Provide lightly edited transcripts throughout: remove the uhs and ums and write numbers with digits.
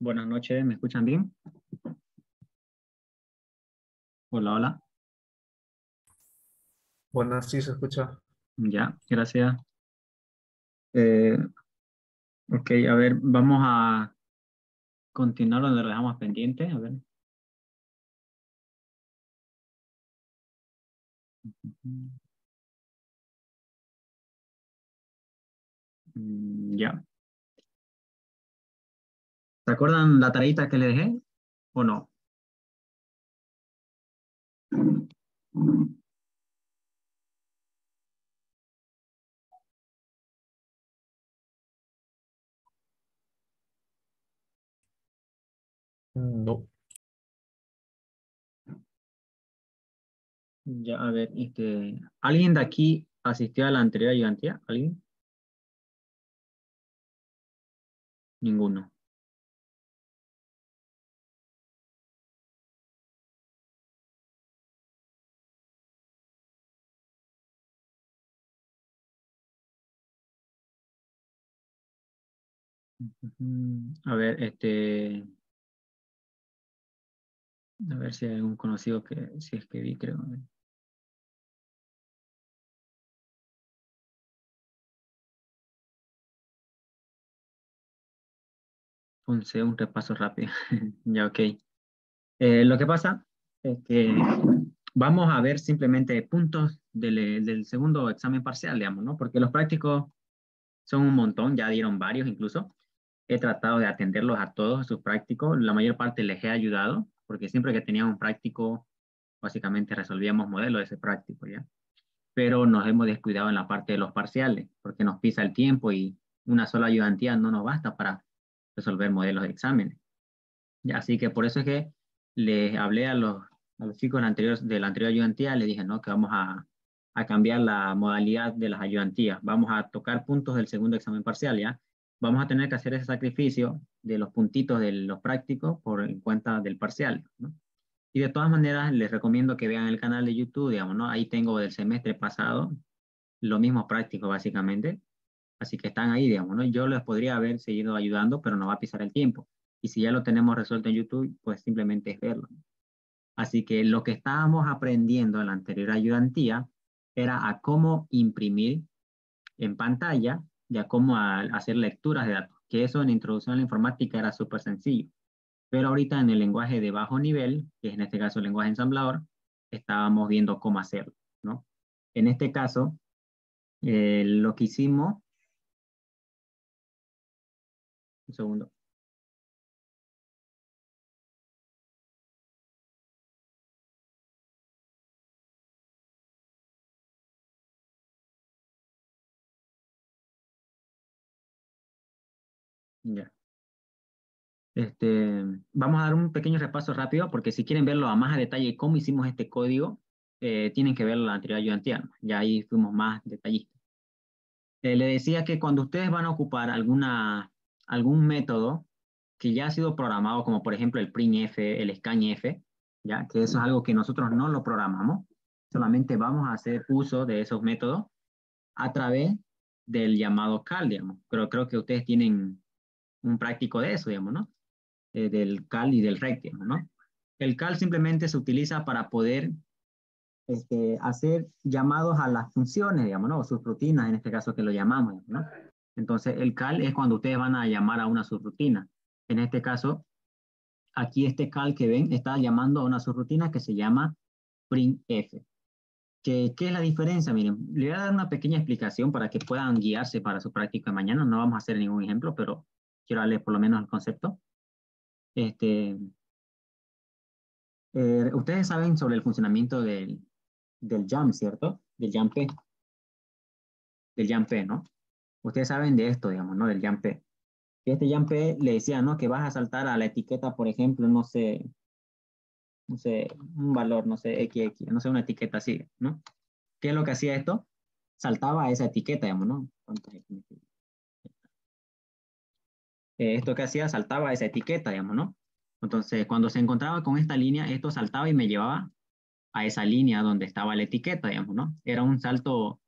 Buenas noches, ¿me escuchan bien? Hola, hola. Buenas, sí se escucha. Ya, gracias. Eh, ok, a ver, vamos a continuar donde lo dejamos pendiente. A ver. Ya. ¿Se acuerdan la tareita que le dejé o no? No, Ya, a ver, ¿alguien de aquí asistió a la anterior ayudantía? ¿Alguien? Ninguno. A ver, a ver si hay algún conocido que, si es que vi, creo. Entonces, un repaso rápido. Ya, ok. Lo que pasa es que vamos a ver simplemente puntos del segundo examen parcial, digamos, ¿no? Porque los prácticos son un montón, ya dieron varios incluso. He tratado de atenderlos a todos sus prácticos. La mayor parte les he ayudado, porque siempre que teníamos un práctico, básicamente resolvíamos modelos de ese práctico, ¿ya? Pero nos hemos descuidado en la parte de los parciales, porque nos pisa el tiempo y una sola ayudantía no nos basta para resolver modelos de exámenes. Ya, así que por eso es que les hablé a los chicos de la anterior ayudantía, les dije, ¿no? Que vamos a cambiar la modalidad de las ayudantías. Vamos a tocar puntos del segundo examen parcial, ¿ya? Vamos a tener que hacer ese sacrificio de los puntitos de los prácticos por en cuenta del parcial, ¿no? Y de todas maneras, les recomiendo que vean el canal de YouTube, digamos, ¿no? Ahí tengo del semestre pasado los mismos prácticos, básicamente. Así que están ahí, digamos, ¿no? Yo les podría haber seguido ayudando, pero no va a pisar el tiempo. Y si ya lo tenemos resuelto en YouTube, pues simplemente es verlo. Así que lo que estábamos aprendiendo en la anterior ayudantía era a cómo imprimir en pantalla y a cómo hacer lecturas de datos, que eso en introducción a la informática era súper sencillo. Pero ahorita en el lenguaje de bajo nivel, que es en este caso el lenguaje ensamblador, estábamos viendo cómo hacerlo, ¿no? En este caso, lo que hicimos, un segundo. Ya. Vamos a dar un pequeño repaso rápido porque si quieren verlo a más a detalle cómo hicimos este código, tienen que ver la anterior ayudantía, ¿no? Ya ahí fuimos más detallistas. Le decía que cuando ustedes van a ocupar algún método que ya ha sido programado, como por ejemplo el printf, el scanf, ya que eso es algo que nosotros no lo programamos, solamente vamos a hacer uso de esos métodos a través del llamado cal, digamos. Pero creo que ustedes tienen un práctico de eso, digamos, ¿no? Del cal y del rect, digamos, ¿no? El cal simplemente se utiliza para poder hacer llamados a las funciones, digamos, ¿no? O subrutinas, en este caso que lo llamamos, ¿no? Entonces, el cal es cuando ustedes van a llamar a una subrutina. En este caso, aquí este cal que ven está llamando a una subrutina que se llama printf. ¿Qué es la diferencia? Miren, le voy a dar una pequeña explicación para que puedan guiarse para su práctica de mañana. No vamos a hacer ningún ejemplo, pero quiero darles por lo menos el concepto. Este, Ustedes saben sobre el funcionamiento del jump, ¿cierto? Del jump, ¿no? Ustedes saben de esto, digamos, ¿no? Del jump. Este jump le decía, ¿no? Que vas a saltar a la etiqueta, por ejemplo, no sé, un valor, no sé, XX, no sé, una etiqueta así, ¿no? ¿Qué es lo que hacía esto? Saltaba a esa etiqueta, digamos, ¿no? Esto que hacía, saltaba a esa etiqueta, digamos, ¿no? Entonces, cuando se encontraba con esta línea, esto saltaba y me llevaba a esa línea donde estaba la etiqueta, digamos, ¿no? Era un salto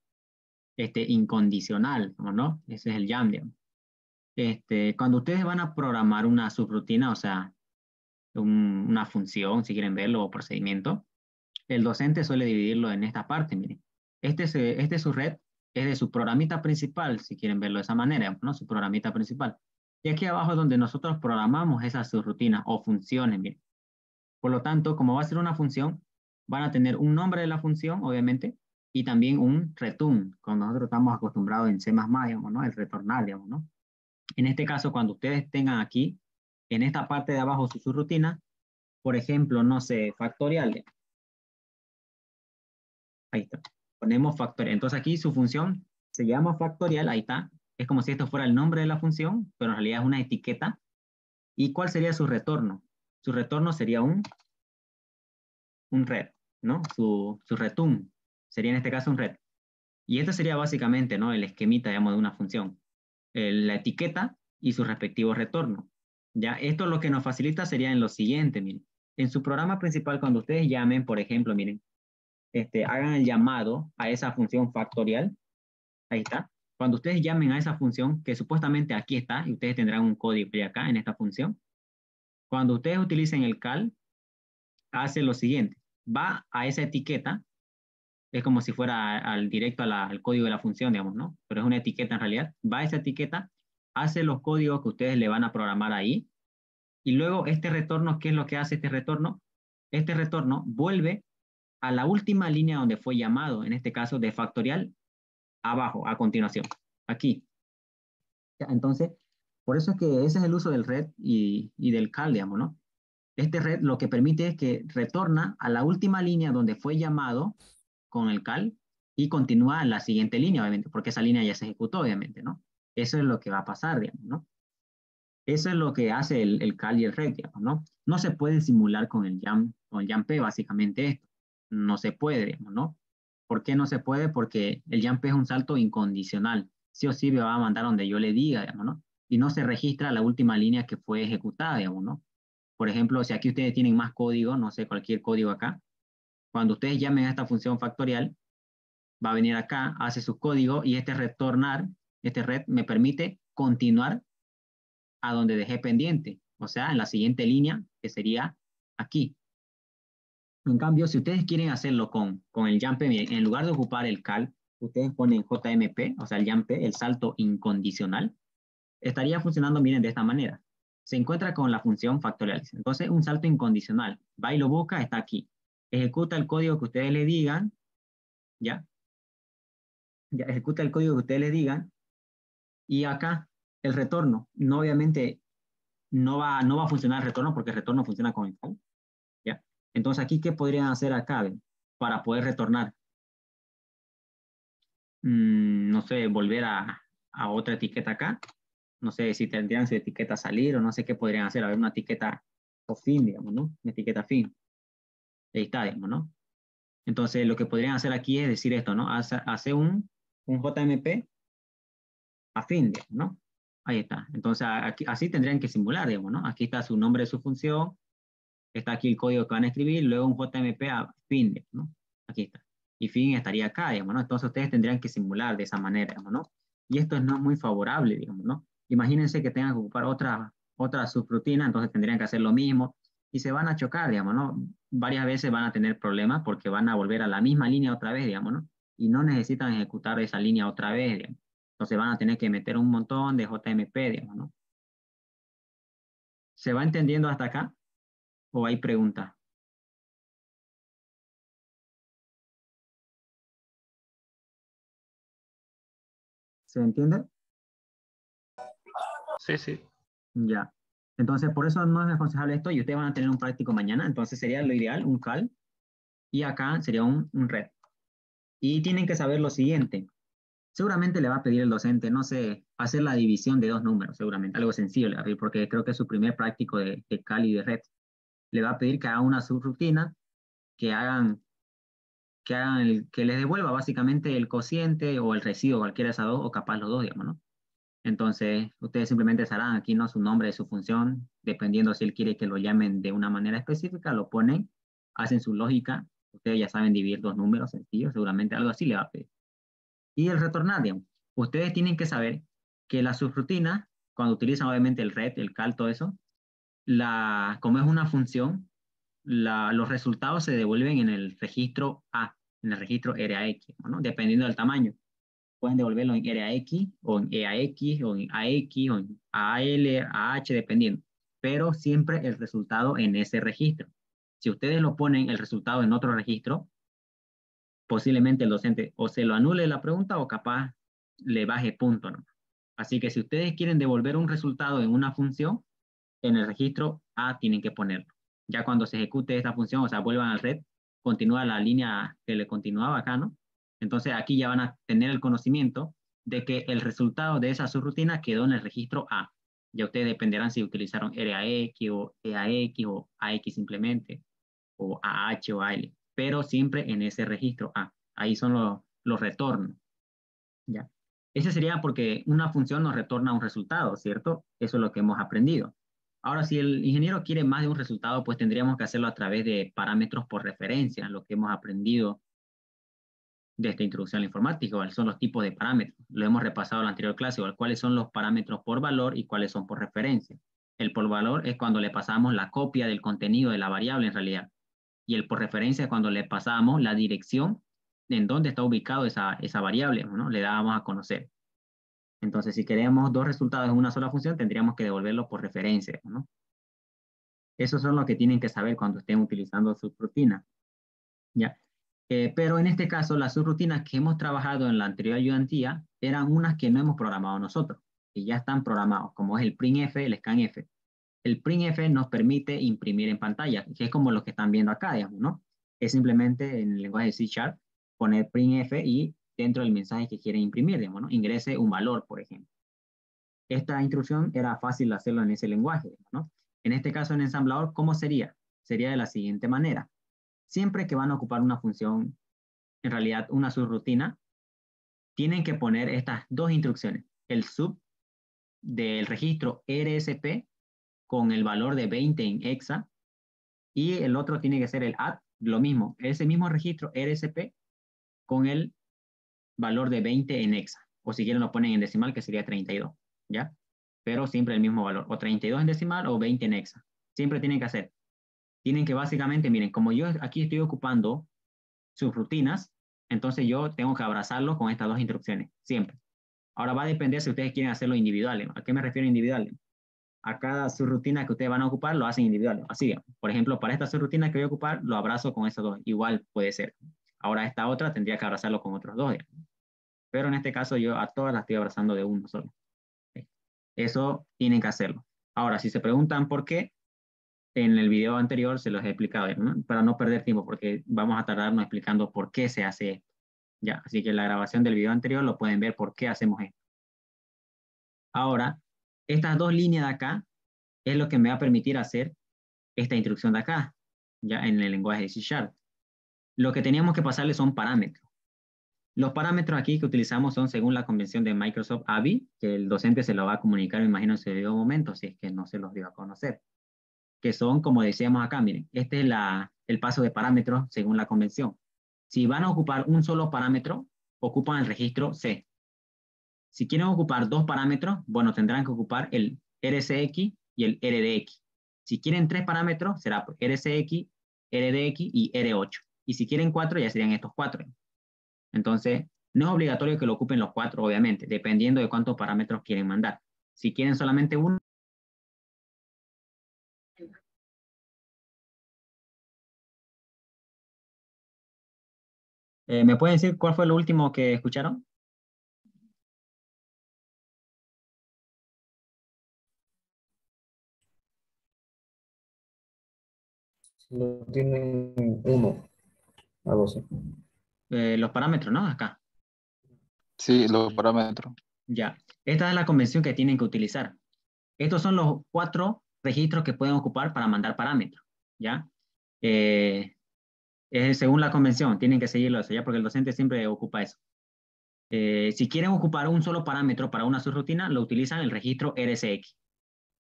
incondicional, ¿no? Ese es el jump, digamos. Cuando ustedes van a programar una subrutina, o sea, una función, si quieren verlo, o procedimiento, el docente suele dividirlo en esta parte, miren. Este es su red, es de su programita principal, si quieren verlo de esa manera, ¿no? Su programita principal. Y aquí abajo es donde nosotros programamos esas subrutinas o funciones, miren. Por lo tanto, como va a ser una función, van a tener un nombre de la función, obviamente, y también un return, como nosotros estamos acostumbrados en C++, digamos, ¿no? El retornar, digamos, ¿no? En este caso, cuando ustedes tengan aquí, en esta parte de abajo, su subrutina, por ejemplo, no sé, factorial. Ahí está. Ponemos factorial. Entonces aquí su función se llama factorial, ahí está. Es como si esto fuera el nombre de la función, pero en realidad es una etiqueta. ¿Y cuál sería su retorno? Su retorno sería un red, ¿no? Su return sería en este caso un red. Y esto sería básicamente, ¿no? El esquemita, digamos, de una función. La etiqueta y su respectivo retorno. Ya, esto lo que nos facilita sería en lo siguiente, miren. En su programa principal, cuando ustedes llamen, por ejemplo, miren, hagan el llamado a esa función factorial. Ahí está. Cuando ustedes llamen a esa función, que supuestamente aquí está, y ustedes tendrán un código de acá en esta función, cuando ustedes utilicen el cal, hace lo siguiente. Va a esa etiqueta, es como si fuera al directo al código de la función, digamos, ¿no? Pero es una etiqueta en realidad. Va a esa etiqueta, hace los códigos que ustedes le van a programar ahí, y luego este retorno, ¿qué es lo que hace este retorno? Este retorno vuelve a la última línea donde fue llamado, en este caso de factorial, abajo, a continuación, aquí. Entonces, por eso es que ese es el uso del red y del cal, digamos, ¿no? Este red lo que permite es que retorna a la última línea donde fue llamado con el cal y continúa en la siguiente línea, obviamente, porque esa línea ya se ejecutó, obviamente, ¿no? Eso es lo que va a pasar, digamos, ¿no? Eso es lo que hace el cal y el red, digamos, ¿no? No se puede simular con el jump, básicamente esto. No se puede, digamos, ¿no? ¿Por qué no se puede? Porque el jump es un salto incondicional. Sí o sí me va a mandar donde yo le diga, digamos, ¿no? Y no se registra la última línea que fue ejecutada, digamos, ¿no? Por ejemplo, si aquí ustedes tienen más código, no sé, cualquier código acá, cuando ustedes llamen a esta función factorial, va a venir acá, hace su código y este retornar, este red me permite continuar a donde dejé pendiente, o sea, en la siguiente línea, que sería aquí. En cambio, si ustedes quieren hacerlo con el jump, en lugar de ocupar el cal, ustedes ponen JMP, o sea, el jump, el salto incondicional, estaría funcionando, miren, de esta manera. Se encuentra con la función factorializa. Entonces, un salto incondicional. Va y lo busca, está aquí. Ejecuta el código que ustedes le digan, ¿ya? Ya ejecuta el código que ustedes le digan. Y acá, el retorno. No, obviamente, no va a funcionar el retorno porque el retorno funciona con el cal, ¿ya? Entonces, aquí, ¿qué podrían hacer acá, ven? Para poder retornar? No sé, volver a otra etiqueta acá. No sé si tendrían su etiqueta salir o no sé qué podrían hacer. A ver, una etiqueta o fin, digamos, ¿no? Una etiqueta fin. Ahí está, digamos, ¿no? Entonces, lo que podrían hacer aquí es decir esto, ¿no? Hace un JMP a fin, digamos, ¿no? Ahí está. Entonces, aquí, así tendrían que simular, digamos, ¿no? Aquí está su nombre de su función, está aquí el código que van a escribir, luego un JMP a fin, digamos, ¿no? Aquí está. Y fin estaría acá, digamos, ¿no? Entonces, ustedes tendrían que simular de esa manera, digamos, ¿no? Y esto no es muy favorable, digamos, ¿no? Imagínense que tengan que ocupar otra subrutina, entonces tendrían que hacer lo mismo y se van a chocar, digamos, ¿no? Varias veces van a tener problemas porque van a volver a la misma línea otra vez, digamos, ¿no? Y no necesitan ejecutar esa línea otra vez, digamos. Entonces van a tener que meter un montón de JMP, digamos, ¿no? ¿Se va entendiendo hasta acá? ¿O hay preguntas? ¿Se entiende? Sí, sí. Ya. Entonces, por eso no es aconsejable esto y ustedes van a tener un práctico mañana. Entonces sería lo ideal, un cal, y acá sería un red. Y tienen que saber lo siguiente. Seguramente le va a pedir el docente, no sé, hacer la división de dos números, seguramente, algo sencillo le va a pedir, porque creo que es su primer práctico de cal y de red. Le va a pedir que haga una subrutina, que hagan, que les devuelva básicamente el cociente o el residuo, cualquiera de esas dos, o capaz los dos, digamos, ¿no? Entonces, ustedes simplemente harán aquí, ¿no? Su nombre y su función, dependiendo si él quiere que lo llamen de una manera específica, lo ponen, hacen su lógica. Ustedes ya saben dividir dos números sencillos, seguramente algo así le va a pedir. Y el retornar, digamos. Ustedes tienen que saber que la subrutina cuando utilizan obviamente el ret, el cal, todo eso, como es una función, los resultados se devuelven en el registro A, en el registro RAX, ¿no? Dependiendo del tamaño. Pueden devolverlo en RAX o en EAX o en AX o en AL, AH, dependiendo. Pero siempre el resultado en ese registro. Si ustedes lo ponen el resultado en otro registro, posiblemente el docente o se lo anule la pregunta o capaz le baje punto, ¿no? Así que si ustedes quieren devolver un resultado en una función, en el registro A tienen que ponerlo. Ya cuando se ejecute esta función, o sea, vuelvan al red, continúa la línea que le continuaba acá, ¿no? Entonces aquí ya van a tener el conocimiento de que el resultado de esa subrutina quedó en el registro A. Ya ustedes dependerán si utilizaron RAX o EAX o AX simplemente, o AH o AL, pero siempre en ese registro A. Ahí son los retornos, ¿ya? Ese sería porque una función nos retorna un resultado, ¿cierto? Eso es lo que hemos aprendido. Ahora, si el ingeniero quiere más de un resultado, pues tendríamos que hacerlo a través de parámetros por referencia, lo que hemos aprendido de esta introducción a la informática, cuáles son los tipos de parámetros. Lo hemos repasado en la anterior clase, cuáles son los parámetros por valor y cuáles son por referencia. El por valor es cuando le pasamos la copia del contenido de la variable en realidad. Y el por referencia es cuando le pasamos la dirección en dónde está ubicado esa variable, ¿no? Le dábamos a conocer. Entonces, si queremos dos resultados en una sola función, tendríamos que devolverlo por referencia, ¿no? Esos son lo que tienen que saber cuando estén utilizando subrutina, ¿ya? Pero en este caso, las subrutinas que hemos trabajado en la anterior ayudantía eran unas que no hemos programado nosotros, que ya están programados, como es el printf, el scanf. El printf nos permite imprimir en pantalla, que es como lo que están viendo acá, digamos, ¿no? Es simplemente en el lenguaje C# poner printf y dentro del mensaje que quieren imprimir, digamos, ¿no? Ingrese un valor, por ejemplo. Esta instrucción era fácil hacerlo en ese lenguaje, ¿no? En este caso, en ensamblador, ¿cómo sería? Sería de la siguiente manera. Siempre que van a ocupar una función, en realidad una subrutina, tienen que poner estas dos instrucciones. El sub del registro RSP con el valor de 20 en hexa y el otro tiene que ser el add, lo mismo, ese mismo registro RSP con el valor de 20 en hexa. O si quieren lo ponen en decimal, que sería 32, ¿ya? Pero siempre el mismo valor, o 32 en decimal o 20 en hexa. Siempre tienen que hacer. Tienen que básicamente, miren, como yo aquí estoy ocupando sus rutinas, entonces yo tengo que abrazarlo con estas dos instrucciones, siempre. Ahora va a depender si ustedes quieren hacerlo individual. ¿A qué me refiero individual? A cada subrutina que ustedes van a ocupar lo hacen individual. Así, por ejemplo, para esta subrutina que voy a ocupar, lo abrazo con estos dos. Igual puede ser. Ahora esta otra tendría que abrazarlo con otros dos. Pero en este caso yo a todas las estoy abrazando de uno solo. Eso tienen que hacerlo. Ahora, si se preguntan por qué, en el video anterior se los he explicado, ¿no? Para no perder tiempo, porque vamos a tardarnos explicando por qué se hace esto. Ya, así que en la grabación del video anterior lo pueden ver por qué hacemos esto. Ahora, estas dos líneas de acá es lo que me va a permitir hacer esta instrucción de acá, ya en el lenguaje de C#. Lo que teníamos que pasarle son parámetros. Los parámetros aquí que utilizamos son según la convención de Microsoft AVI, que el docente se lo va a comunicar, me imagino, en ese debido momento, si es que no se los dio a conocer. Que son, como decíamos acá, miren, este es el paso de parámetros según la convención. Si van a ocupar un solo parámetro, ocupan el registro C. Si quieren ocupar dos parámetros, bueno, tendrán que ocupar el RCX y el RDX. Si quieren tres parámetros, será RCX, RDX y R8. Y si quieren cuatro, ya serían estos cuatro. Entonces, no es obligatorio que lo ocupen los cuatro, obviamente, dependiendo de cuántos parámetros quieren mandar. Si quieren solamente uno. ¿Me pueden decir cuál fue lo último que escucharon? Lo tienen uno a 12. Los parámetros, ¿no? Acá. Sí, los parámetros. Ya. Esta es la convención que tienen que utilizar. Estos son los cuatro registros que pueden ocupar para mandar parámetros. ¿Ya? Según la convención, tienen que seguirlo eso, ¿ya? Porque el docente siempre ocupa eso. Si quieren ocupar un solo parámetro para una subrutina, lo utilizan el registro RCX.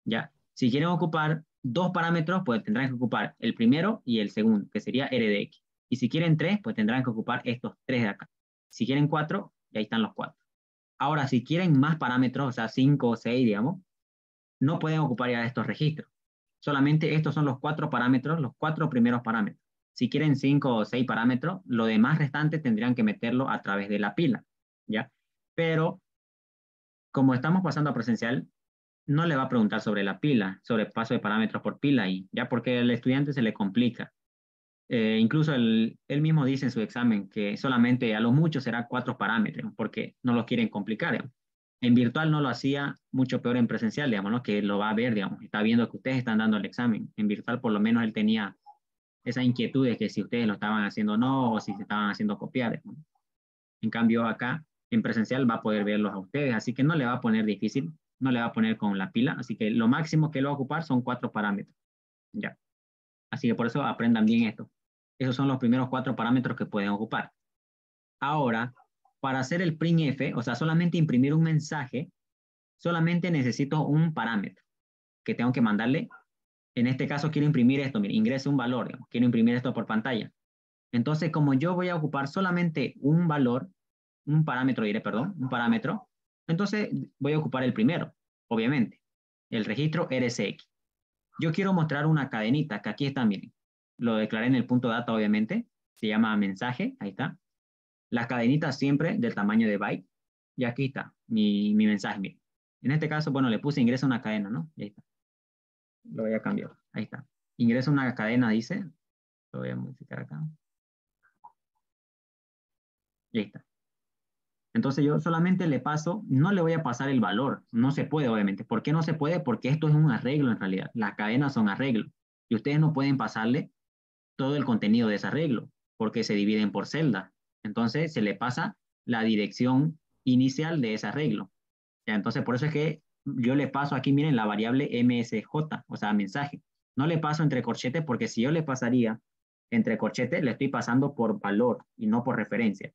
¿Ya? Si quieren ocupar dos parámetros, pues tendrán que ocupar el primero y el segundo, que sería RDX. Y si quieren tres, pues tendrán que ocupar estos tres de acá. Si quieren cuatro, y ahí están los cuatro. Ahora, si quieren más parámetros, o sea, 5 o 6, digamos, no pueden ocupar ya estos registros. Solamente estos son los 4 parámetros, los 4 primeros parámetros. Si quieren 5 o 6 parámetros, lo demás restante tendrían que meterlo a través de la pila, ¿ya? Pero como estamos pasando a presencial, no le va a preguntar sobre la pila, sobre paso de parámetros por pila, y ya porque al estudiante se le complica. Incluso él mismo dice en su examen que solamente a lo mucho será 4 parámetros, porque no lo quieren complicar, digamos. En virtual no lo hacía, mucho peor en presencial, digamos, ¿no? Que lo va a ver, digamos, está viendo que ustedes están dando el examen. En virtual por lo menos él tenía esa inquietud de que si ustedes lo estaban haciendo o no, o si se estaban haciendo copiar, ¿no? En cambio acá, en presencial va a poder verlos a ustedes, así que no le va a poner difícil, no le va a poner con la pila, así que lo máximo que lo va a ocupar son 4 parámetros, ya. Así que por eso aprendan bien esto. Esos son los primeros 4 parámetros que pueden ocupar. Ahora, para hacer el printf, o sea, solamente imprimir un mensaje, solamente necesito un parámetro que tengo que mandarle. En este caso quiero imprimir esto, mire, ingrese un valor, digamos, quiero imprimir esto por pantalla. Entonces, como yo voy a ocupar solamente un valor, un parámetro, diré, perdón, un parámetro, entonces voy a ocupar el primero, obviamente, el registro RSX. Yo quiero mostrar una cadenita, que aquí está, miren, lo declaré en el punto data, obviamente, se llama mensaje, ahí está. Las cadenitas siempre del tamaño de byte, y aquí está mi mensaje, miren. En este caso, bueno, le puse ingresa una cadena, ¿no? Y ahí está. Lo voy a cambiar, ahí está. Ingresa una cadena, dice, lo voy a modificar acá. Y ahí está. Entonces yo solamente le paso, no le voy a pasar el valor, no se puede obviamente. ¿Por qué no se puede? Porque esto es un arreglo en realidad, las cadenas son arreglos y ustedes no pueden pasarle todo el contenido de ese arreglo porque se dividen por celdas. Entonces se le pasa la dirección inicial de ese arreglo. Ya, entonces por eso es que yo le paso aquí, miren, la variable MSJ, o sea, mensaje. No le paso entre corchetes porque si yo le pasaría entre corchetes, le estoy pasando por valor y no por referencia.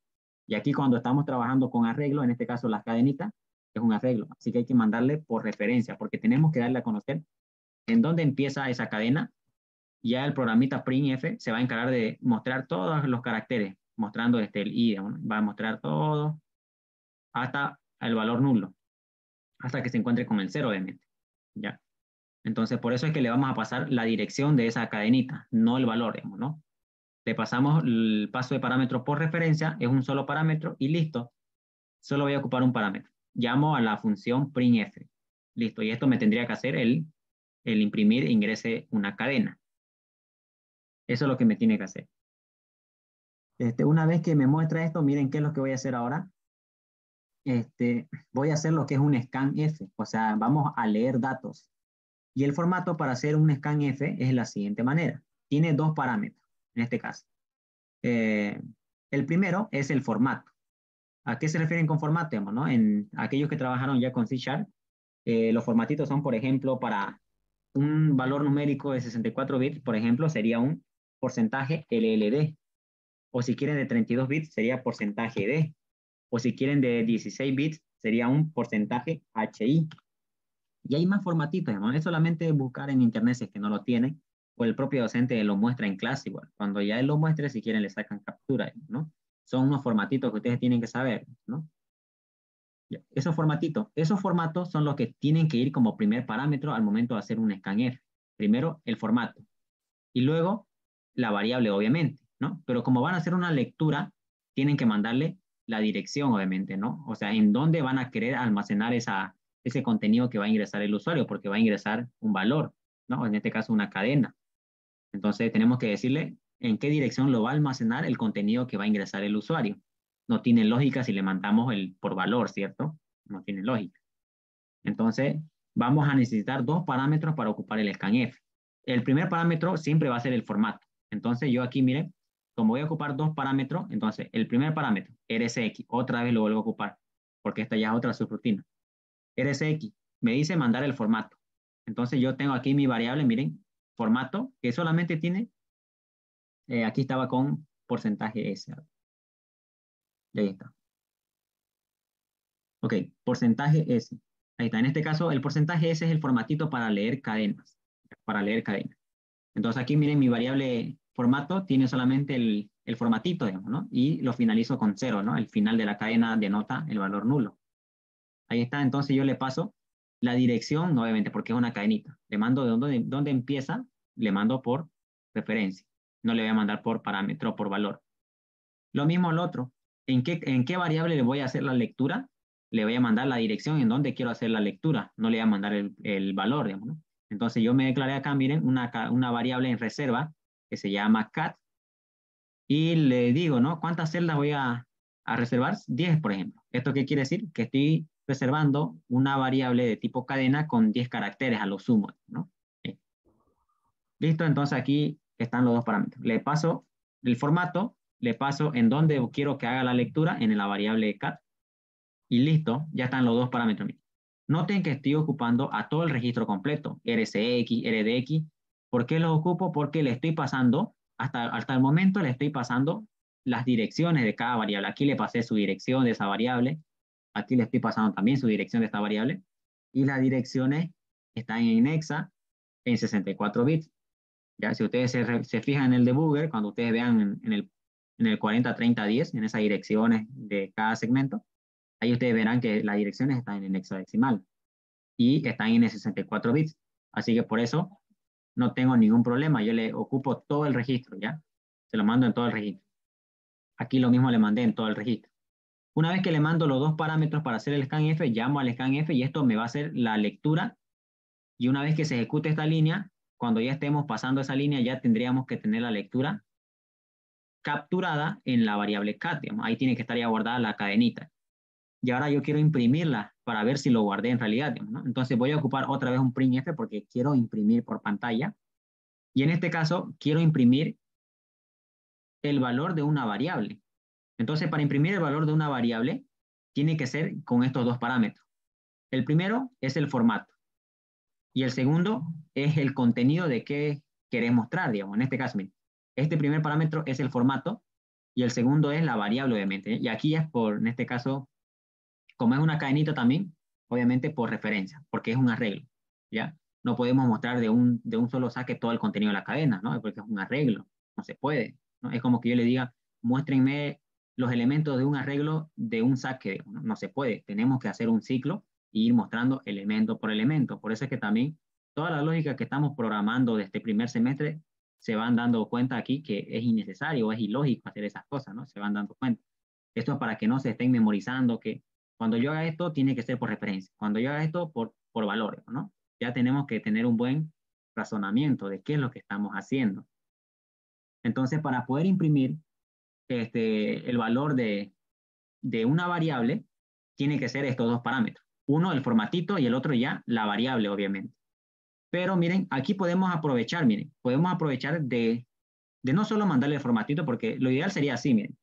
Y aquí cuando estamos trabajando con arreglo, en este caso las cadenitas, es un arreglo. Así que hay que mandarle por referencia porque tenemos que darle a conocer en dónde empieza esa cadena. Ya el programita printf se va a encargar de mostrar todos los caracteres, mostrando el i, ¿no? Va a mostrar todo hasta el valor nulo, hasta que se encuentre con el 0, obviamente. ¿Ya? Entonces, por eso es que le vamos a pasar la dirección de esa cadenita, no el valor, digamos, ¿no? Le pasamos el paso de parámetro por referencia, es un solo parámetro y listo. Solo voy a ocupar un parámetro. Llamo a la función printf. Listo, y esto me tendría que hacer el imprimir e ingrese una cadena. Eso es lo que me tiene que hacer. Una vez que me muestra esto, miren qué es lo que voy a hacer ahora. Voy a hacer lo que es un scanf, o sea, vamos a leer datos. Y el formato para hacer un scanf es la siguiente manera. Tiene 2 parámetros, en este caso. El primero es el formato. ¿A qué se refieren con formato? ¿No? En aquellos que trabajaron ya con C#, los formatitos son, por ejemplo, para un valor numérico de 64 bits, por ejemplo, sería un porcentaje LLD. O si quieren de 32 bits, sería porcentaje D. O si quieren de 16 bits, sería un porcentaje HI. Y hay más formatitos, ¿no? Es solamente buscar en internet si es que no lo tienen, o el propio docente lo muestra en clase igual. Cuando ya él lo muestre, si quieren le sacan captura, ¿no? Son unos formatitos que ustedes tienen que saber, ¿no? Ya, esos formatos son los que tienen que ir como primer parámetro al momento de hacer un scanf. Primero, el formato. Y luego, la variable, obviamente, ¿no? Pero como van a hacer una lectura, tienen que mandarle la dirección, obviamente, ¿no? O sea, en dónde van a querer almacenar ese contenido que va a ingresar el usuario, porque va a ingresar un valor, ¿no? En este caso, una cadena. Entonces, tenemos que decirle en qué dirección lo va a almacenar el contenido que va a ingresar el usuario. No tiene lógica si le mandamos el por valor, ¿cierto? No tiene lógica. Entonces, vamos a necesitar 2 parámetros para ocupar el scanf. El primer parámetro siempre va a ser el formato. Entonces, yo aquí, miren, como voy a ocupar 2 parámetros, entonces, el primer parámetro, RSX, otra vez lo vuelvo a ocupar, porque esta ya es otra subrutina. RSX, me dice mandar el formato. Entonces, yo tengo aquí mi variable, miren, formato, que solamente tiene, aquí estaba con porcentaje S. Y ahí está. Ok, porcentaje S. Ahí está. En este caso, el porcentaje S es el formatito para leer cadenas. Para leer cadenas. Entonces aquí miren mi variable formato tiene solamente el formatito, digamos, ¿no? Y lo finalizo con 0, ¿no? El final de la cadena denota el valor nulo. Ahí está. Entonces yo le paso La dirección, no, obviamente, porque es una cadenita. Le mando de dónde empieza, le mando por referencia. No le voy a mandar por parámetro, por valor. Lo mismo el otro. ¿En qué variable le voy a hacer la lectura? Le voy a mandar la dirección en donde quiero hacer la lectura. No le voy a mandar el valor, digamos, ¿no? Entonces yo me declaré acá, miren, una variable en reserva que se llama cat y le digo, ¿no? ¿Cuántas celdas voy a reservar? 10, por ejemplo. ¿Esto qué quiere decir? Que estoy reservando una variable de tipo cadena con 10 caracteres a lo sumo, ¿no? Sí. Listo, entonces aquí están los dos parámetros. Le paso el formato, le paso en donde quiero que haga la lectura en la variable cat y listo, ya están los dos parámetros. Noten que estoy ocupando a todo el registro completo, RCX, RDX. ¿Por qué los ocupo? Porque le estoy pasando, hasta el momento le estoy pasando las direcciones de cada variable. Aquí le pasé su dirección de esa variable, aquí le estoy pasando también su dirección de esta variable, y las direcciones están en hexa en 64 bits. Ya, si ustedes se fijan en el debugger, cuando ustedes vean en el 40, 30, 10, en esas direcciones de cada segmento, ahí ustedes verán que las direcciones están en hexadecimal y están en 64 bits. Así que por eso no tengo ningún problema. Yo le ocupo todo el registro, ¿ya? Se lo mando en todo el registro. Aquí lo mismo le mandé en todo el registro. Una vez que le mando los dos parámetros para hacer el scanf, llamo al scanf y esto me va a hacer la lectura. Y una vez que se ejecute esta línea, cuando ya estemos pasando esa línea, ya tendríamos que tener la lectura capturada en la variable cat, digamos. Ahí tiene que estar ya guardada la cadenita. Y ahora yo quiero imprimirla para ver si lo guardé en realidad, digamos, ¿no? Entonces voy a ocupar otra vez un printf porque quiero imprimir por pantalla. Y en este caso quiero imprimir el valor de una variable. Entonces para imprimir el valor de una variable tiene que ser con estos dos parámetros. El primero es el formato y el segundo es el contenido de qué querés mostrar, digamos. En este caso, miren, este primer parámetro es el formato y el segundo es la variable, obviamente. Y aquí es por, en este caso, como es una cadenita también, obviamente por referencia, porque es un arreglo, ¿ya? No podemos mostrar de un solo saque todo el contenido de la cadena, ¿no? Porque es un arreglo, no se puede, ¿no? Es como que yo le diga, muéstrenme los elementos de un arreglo de un saque, ¿no? No se puede, tenemos que hacer un ciclo e ir mostrando elemento por elemento. Por eso es que también toda la lógica que estamos programando de este primer semestre se van dando cuenta aquí que es innecesario, es ilógico hacer esas cosas, ¿no? Se van dando cuenta. Esto es para que no se estén memorizando que cuando yo haga esto, tiene que ser por referencia. Cuando yo haga esto, por valor, ¿no? Ya tenemos que tener un buen razonamiento de qué es lo que estamos haciendo. Entonces, para poder imprimir el valor de una variable, tiene que ser estos dos parámetros. Uno, el formatito, y el otro ya la variable, obviamente. Pero miren, aquí podemos aprovechar, miren, podemos aprovechar de no solo mandarle el formatito, porque lo ideal sería así, miren.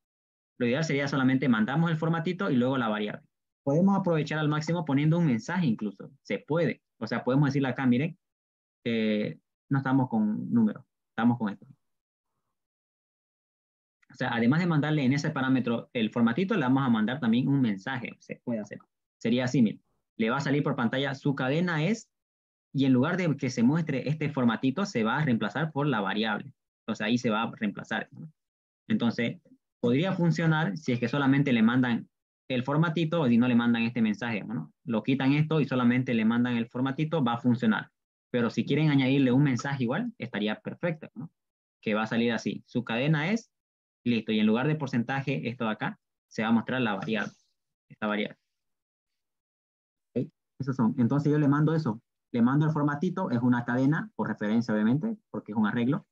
Lo ideal sería solamente mandamos el formatito y luego la variable. Podemos aprovechar al máximo poniendo un mensaje incluso. Se puede. O sea, podemos decirle acá, miren, no estamos con números, estamos con esto. O sea, además de mandarle en ese parámetro el formatito, le vamos a mandar también un mensaje. Se puede hacer. Sería así, miren. Le va a salir por pantalla, su cadena es, y en lugar de que se muestre este formatito, se va a reemplazar por la variable. O sea, ahí se va a reemplazar, ¿no? Entonces, podría funcionar si es que solamente le mandan el formatito o si no le mandan este mensaje, ¿no? Lo quitan esto y solamente le mandan el formatito, va a funcionar. Pero si quieren añadirle un mensaje igual, estaría perfecto, ¿no? Que va a salir así. Su cadena es, listo, y en lugar de porcentaje, esto de acá, se va a mostrar la variable, esta variable. ¿Ok? Esos son. Entonces yo le mando eso. Le mando el formatito, es una cadena, por referencia obviamente, porque es un arreglo.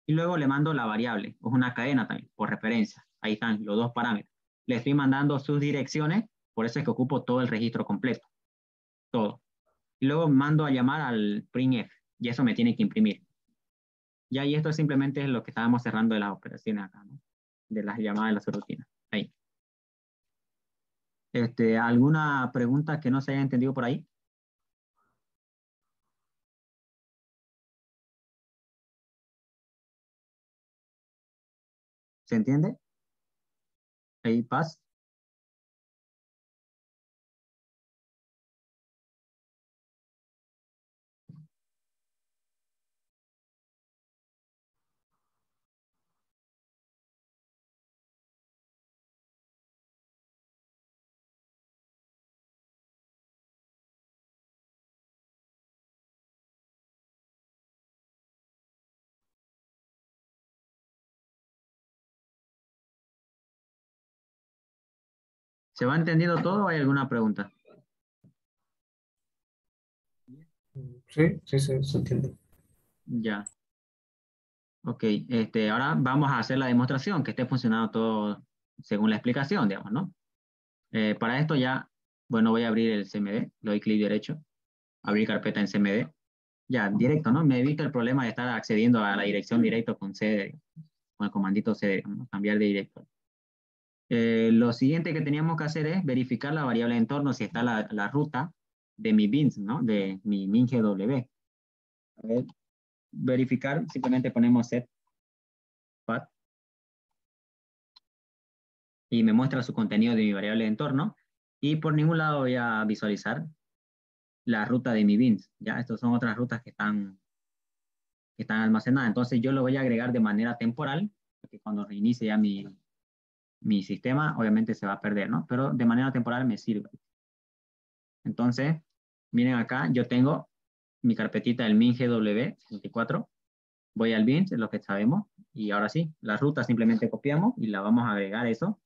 Y luego le mando la variable, es una cadena también, por referencia. Ahí están los dos parámetros. Le estoy mandando sus direcciones, por eso es que ocupo todo el registro completo, todo. Y luego mando a llamar al printf, y eso me tiene que imprimir. Ya, y esto simplemente es lo que estábamos cerrando de las operaciones acá, ¿no? De las llamadas de las rutinas. Ahí. ¿Alguna pregunta que no se haya entendido por ahí? ¿Se entiende? Ahí, paz. ¿Se va entendiendo todo o hay alguna pregunta? Sí, sí, sí, se entiende. Ya. Ok, ahora vamos a hacer la demostración, que esté funcionando todo según la explicación, digamos, ¿no? Para esto ya, bueno, voy a abrir el CMD, le doy clic derecho, abrir carpeta en CMD. Ya, directo, ¿no? Me evita el problema de estar accediendo a la dirección directo con CD, con el comandito CD, ¿no? Cambiar de director. Lo siguiente que teníamos que hacer es verificar la variable de entorno si está la ruta de mi bins, ¿no? De mi min GW. A ver, verificar, simplemente ponemos set path y me muestra su contenido de mi variable de entorno y por ningún lado voy a visualizar la ruta de mi bins. Ya, estas son otras rutas que están almacenadas. Entonces yo lo voy a agregar de manera temporal, porque cuando reinicie ya mi sistema, obviamente se va a perder, ¿no? Pero de manera temporal me sirve. Entonces, miren acá, yo tengo mi carpetita del min GW64. Voy al bin, es lo que sabemos. Y ahora sí, la ruta simplemente copiamos y la vamos a agregar eso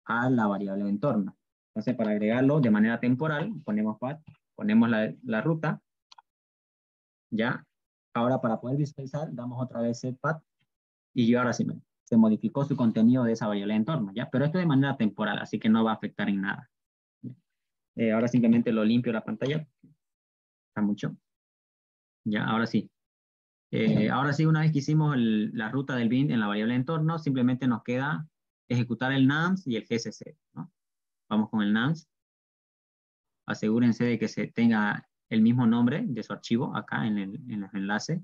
a la variable de entorno. Entonces, para agregarlo de manera temporal, ponemos path, ponemos la ruta, ya. Ahora, para poder visualizar, damos otra vez set path y yo ahora sí se modificó su contenido de esa variable de entorno, ¿ya? Pero esto de manera temporal, así que no va a afectar en nada. Ahora simplemente lo limpio la pantalla, está mucho. Ya, ahora sí. Ahora sí, una vez que hicimos la ruta del bin en la variable de entorno, simplemente nos queda ejecutar el nums y el gcc, ¿no? Vamos con el nums. Asegúrense de que se tenga el mismo nombre de su archivo acá en los enlaces.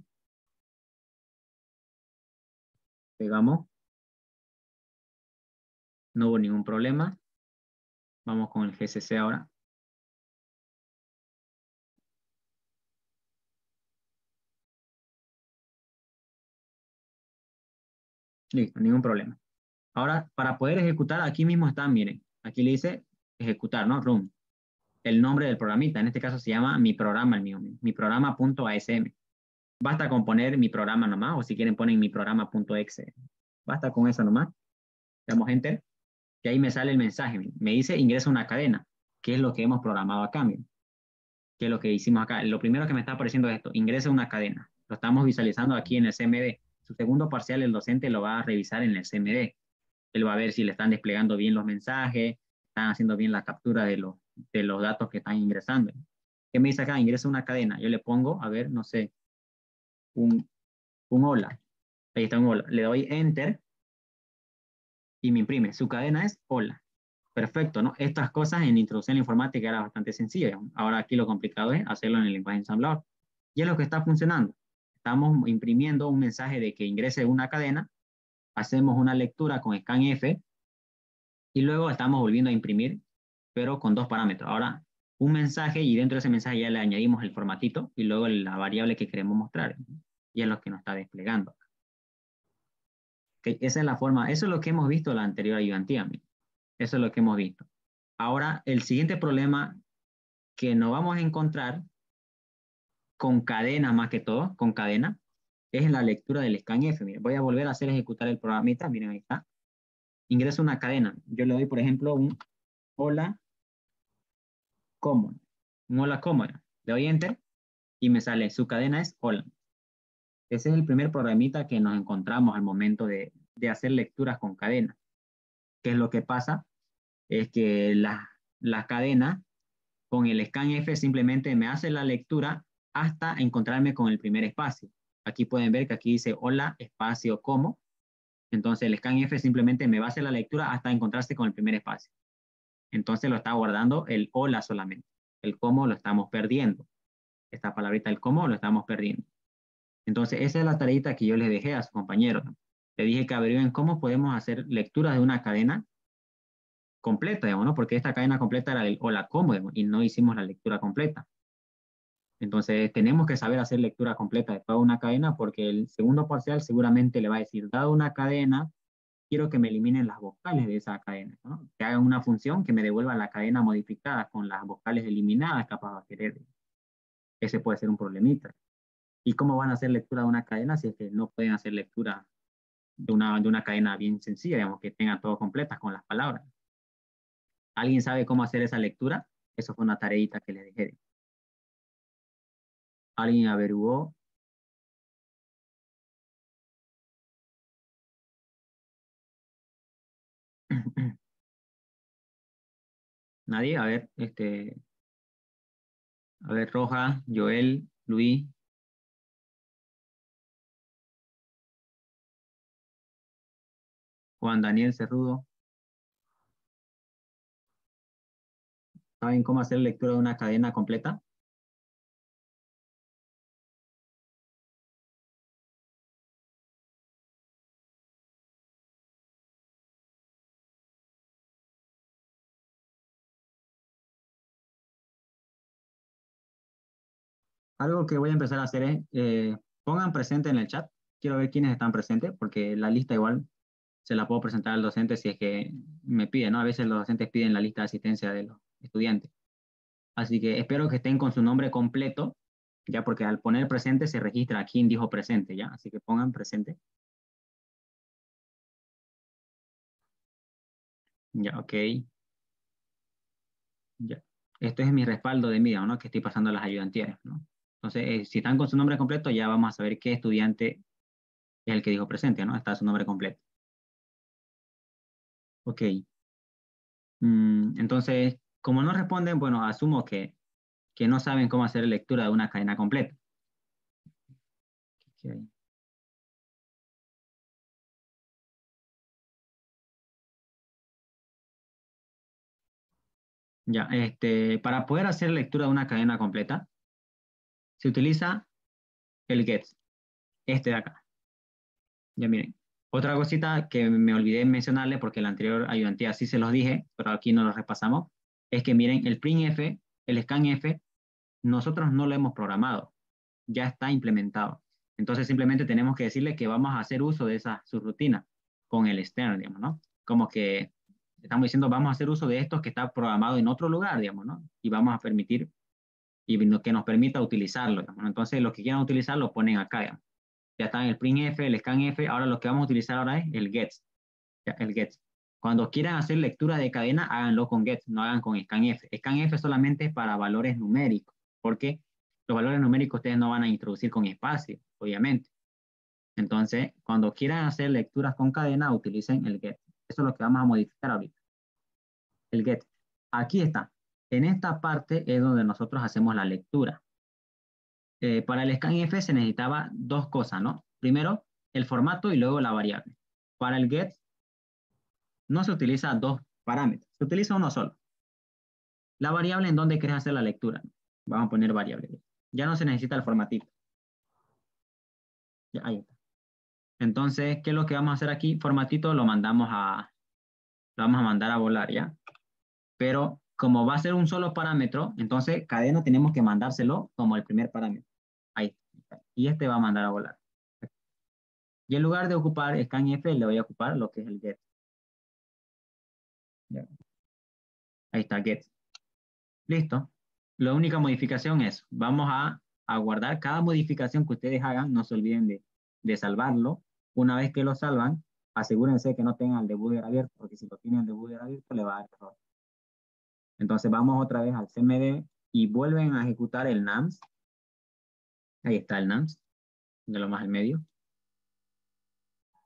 Pegamos. No hubo ningún problema. Vamos con el gcc ahora. Listo, ningún problema. Ahora, para poder ejecutar, aquí mismo está, miren, aquí le dice ejecutar, ¿no? Run. El nombre del programita, en este caso se llama mi programa, el mío, mi programa.asm. Basta con poner mi programa nomás, o si quieren ponen mi programa.exe. Basta con eso nomás. Damos enter, y ahí me sale el mensaje. Me dice ingresa una cadena, que es lo que hemos programado acá, miren, que es lo que hicimos acá. Lo primero que me está apareciendo es esto, ingresa una cadena. Lo estamos visualizando aquí en el CMD. Su segundo parcial, el docente lo va a revisar en el CMD. Él va a ver si le están desplegando bien los mensajes, están haciendo bien la captura de los datos que están ingresando. ¿Qué me dice acá? Ingresa una cadena. Yo le pongo, a ver, no sé, un, un hola. Ahí está un hola. Le doy enter y me imprime. Su cadena es hola. Perfecto, ¿no? Estas cosas en introducción a la informática era bastante sencilla. Ahora aquí lo complicado es hacerlo en el lenguaje ensamblador. Y es lo que está funcionando. Estamos imprimiendo un mensaje de que ingrese una cadena, hacemos una lectura con scanf y luego estamos volviendo a imprimir, pero con dos parámetros. Ahora, un mensaje y dentro de ese mensaje ya le añadimos el formatito y luego la variable que queremos mostrar. Y es lo que nos está desplegando. Esa es la forma, eso es lo que hemos visto la anterior ayudantía. Eso es lo que hemos visto. Ahora, el siguiente problema que nos vamos a encontrar con cadena más que todo, con cadena, es la lectura del scanf. Miren, voy a volver a hacer ejecutar el programita. Miren, ahí está. Ingreso una cadena. Yo le doy, por ejemplo, un hola common. Un hola common. Le doy enter y me sale, su cadena es hola. Ese es el primer programita que nos encontramos al momento de hacer lecturas con cadena. ¿Qué es lo que pasa? Es que la cadena con el scanf simplemente me hace la lectura hasta encontrarme con el primer espacio. Aquí pueden ver que aquí dice hola, espacio, como. Entonces el scanf simplemente me va a hacer la lectura hasta encontrarse con el primer espacio. Entonces lo está guardando el hola solamente. El cómo lo estamos perdiendo. Esta palabrita, el cómo, lo estamos perdiendo. Entonces esa es la tareita que yo les dejé a sus compañeros. Le dije que averigüen cómo podemos hacer lecturas de una cadena completa, digamos, ¿no? Porque esta cadena completa era el hola, cómo, digamos, y no hicimos la lectura completa. Entonces, tenemos que saber hacer lectura completa de toda una cadena porque el segundo parcial seguramente le va a decir, dado una cadena, quiero que me eliminen las vocales de esa cadena, ¿no? Que hagan una función que me devuelva la cadena modificada con las vocales eliminadas, capaz va a querer. Ese puede ser un problemita. ¿Y cómo van a hacer lectura de una cadena si es que no pueden hacer lectura de una cadena bien sencilla, digamos, que tenga todo completas con las palabras? ¿Alguien sabe cómo hacer esa lectura? Eso fue una tareita que les dejé. ¿Alguien averiguó? Nadie, a ver, Roja, Joel, Luis, Juan Daniel Cerrudo. ¿Saben cómo hacer lectura de una cadena completa? Algo que voy a empezar a hacer es, pongan presente en el chat. Quiero ver quiénes están presentes, porque la lista igual se la puedo presentar al docente si es que me pide, ¿no? A veces los docentes piden la lista de asistencia de los estudiantes. Así que espero que estén con su nombre completo, ya, porque al poner presente se registra quién dijo presente, ¿ya? Así que pongan presente. Ya, ok. Ya. Esto es mi respaldo de MIDA, ¿no? Que estoy pasando a las ayudantías, ¿no? Entonces, si están con su nombre completo, ya vamos a saber qué estudiante es el que dijo presente, ¿no? Está su nombre completo. Ok. Entonces, como no responden, bueno, asumo que no saben cómo hacer lectura de una cadena completa. Ok. Ya, para poder hacer lectura de una cadena completa, se utiliza el get, este de acá. Ya miren. Otra cosita que me olvidé mencionarle, porque la anterior ayudantía sí se los dije, pero aquí no lo repasamos, es que miren, el printf, el scanf, nosotros no lo hemos programado, ya está implementado. Entonces simplemente tenemos que decirle que vamos a hacer uso de esa subrutina con el external, digamos, ¿no? Como que estamos diciendo, vamos a hacer uso de estos que está programado en otro lugar, digamos, ¿no? Y vamos a permitir, que nos permita utilizarlo, digamos, ¿no? Entonces los que quieran utilizar lo ponen acá, digamos. Ya está en el printf, el scanf, ahora lo que vamos a utilizar ahora es el get, ya, el get. Cuando quieran hacer lectura de cadena, háganlo con get, no hagan con scanf. Scanf solamente es para valores numéricos, porque los valores numéricos ustedes no van a introducir con espacio, obviamente. Entonces, cuando quieran hacer lecturas con cadena, utilicen el get. Eso es lo que vamos a modificar ahorita. El get. Aquí está. En esta parte es donde nosotros hacemos la lectura. Para el scanf se necesitaba dos cosas, ¿no? Primero, el formato y luego la variable. Para el get no se utiliza dos parámetros, se utiliza uno solo. La variable en donde quieres hacer la lectura. Vamos a poner variable. Ya no se necesita el formatito. Ya, ahí está. Entonces, ¿qué es lo que vamos a hacer aquí? Formatito lo vamos a mandar a volar, ¿ya? Pero como va a ser un solo parámetro, entonces cadena tenemos que mandárselo como el primer parámetro. Ahí está. Y este va a mandar a volar. Y en lugar de ocupar scanf, le voy a ocupar lo que es el get. ¿Ya? Ahí está, get. Listo. La única modificación es, vamos a guardar cada modificación que ustedes hagan, no se olviden de salvarlo. Una vez que lo salvan, asegúrense que no tengan el debugger abierto, porque si lo tienen el debugger abierto, le va a dar error. Entonces vamos otra vez al CMD y vuelven a ejecutar el nums. Ahí está el nums, de lo más al medio.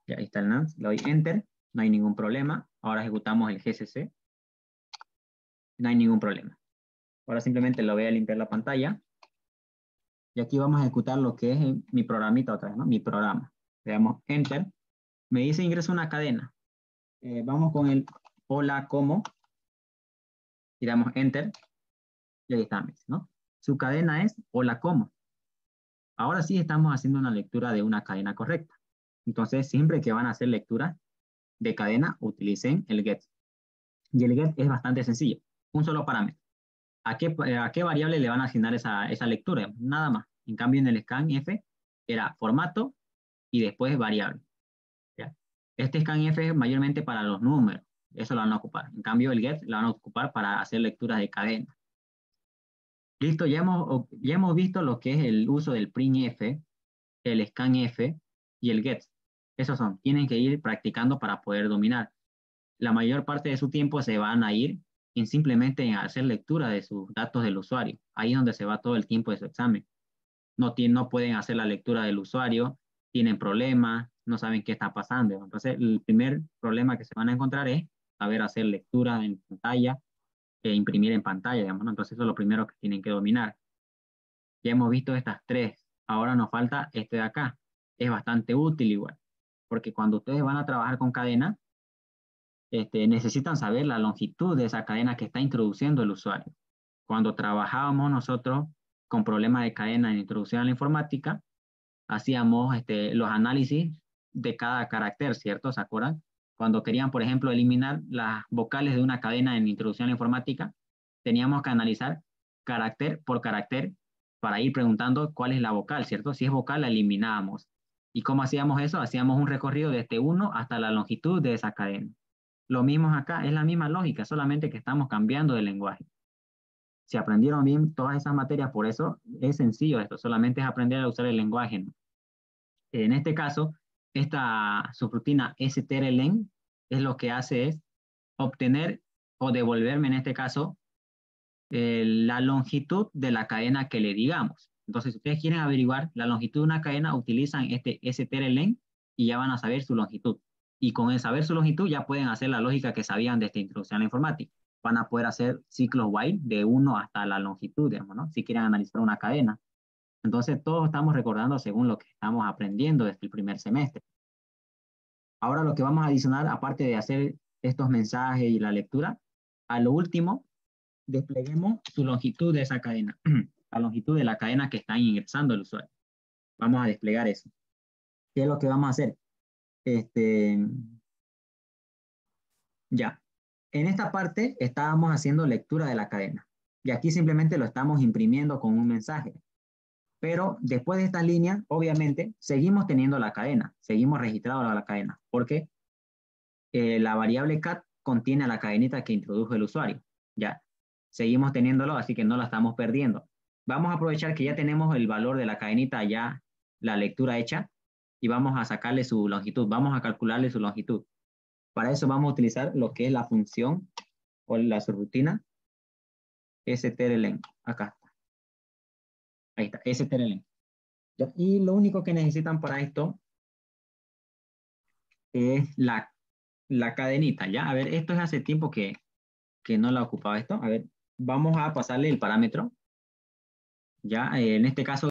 Ya ahí está el nums, le doy enter, no hay ningún problema. Ahora ejecutamos el GCC, no hay ningún problema. Ahora simplemente lo voy a limpiar la pantalla. Y aquí vamos a ejecutar lo que es mi programita otra vez, ¿no? Mi programa. Le damos enter. Me dice ingreso una cadena. Vamos con el hola, ¿cómo? Y damos enter. Y ahí está, ¿no? Su cadena es hola, ¿cómo? Ahora sí estamos haciendo una lectura de una cadena correcta. Entonces, siempre que van a hacer lectura de cadena, utilicen el get. Y el get es bastante sencillo. Un solo parámetro. ¿A qué variable le van a asignar esa lectura? Nada más. En cambio, en el scanf era formato y después variable. ¿Ya? Este scanf es mayormente para los números. Eso lo van a ocupar. En cambio, el get lo van a ocupar para hacer lecturas de cadena. Listo, ya hemos visto lo que es el uso del printf, el scanf y el get. Esos son, tienen que ir practicando para poder dominar. La mayor parte de su tiempo se van a ir en simplemente en hacer lectura de sus datos del usuario. Ahí es donde se va todo el tiempo de su examen. No pueden hacer la lectura del usuario, tienen problemas, no saben qué está pasando. Entonces, el primer problema que se van a encontrar es saber hacer lectura en pantalla e imprimir en pantalla, digamos, ¿no? Entonces, eso es lo primero que tienen que dominar. Ya hemos visto estas tres. Ahora nos falta este de acá. Es bastante útil igual, porque cuando ustedes van a trabajar con cadena, necesitan saber la longitud de esa cadena que está introduciendo el usuario. Cuando trabajábamos nosotros con problemas de cadena en introducción a la informática, hacíamos los análisis de cada carácter, ¿cierto? ¿Se acuerdan? Cuando querían, por ejemplo, eliminar las vocales de una cadena en introducción a la informática, teníamos que analizar carácter por carácter para ir preguntando cuál es la vocal, ¿cierto? Si es vocal, la eliminábamos. ¿Y cómo hacíamos eso? Hacíamos un recorrido desde 1 hasta la longitud de esa cadena. Lo mismo acá, es la misma lógica, solamente que estamos cambiando de lenguaje. Si aprendieron bien todas esas materias, por eso es sencillo esto, solamente es aprender a usar el lenguaje, ¿no? En este caso, esta subrutina strlen es lo que hace es obtener o devolverme en este caso la longitud de la cadena que le digamos. Entonces, si ustedes quieren averiguar la longitud de una cadena, utilizan este strlen y ya van a saber su longitud. Y con el saber su longitud ya pueden hacer la lógica que sabían de esta introducción a la informática. Van a poder hacer ciclos while de 1 hasta la longitud, digamos, ¿no? Si quieren analizar una cadena. Entonces, todos estamos recordando según lo que estamos aprendiendo desde el primer semestre. Ahora lo que vamos a adicionar, aparte de hacer estos mensajes y la lectura, a lo último, despleguemos su longitud de esa cadena, la longitud de la cadena que está ingresando el usuario. Vamos a desplegar eso. ¿Qué es lo que vamos a hacer? Ya. En esta parte estábamos haciendo lectura de la cadena. Y aquí simplemente lo estamos imprimiendo con un mensaje. Pero después de estas líneas, obviamente, seguimos teniendo la cadena, seguimos registrando la cadena, porque la variable cat contiene la cadenita que introdujo el usuario. Ya, seguimos teniéndolo, así que no la estamos perdiendo. Vamos a aprovechar que ya tenemos el valor de la cadenita, ya la lectura hecha, y vamos a sacarle su longitud, vamos a calcularle su longitud. Para eso vamos a utilizar lo que es la función o la subrutina strlen. Acá está. Ahí está, strlen. Y lo único que necesitan para esto es la cadenita, ¿ya? A ver, esto es hace tiempo que no la ocupaba esto. A ver, vamos a pasarle el parámetro, ¿ya? En este caso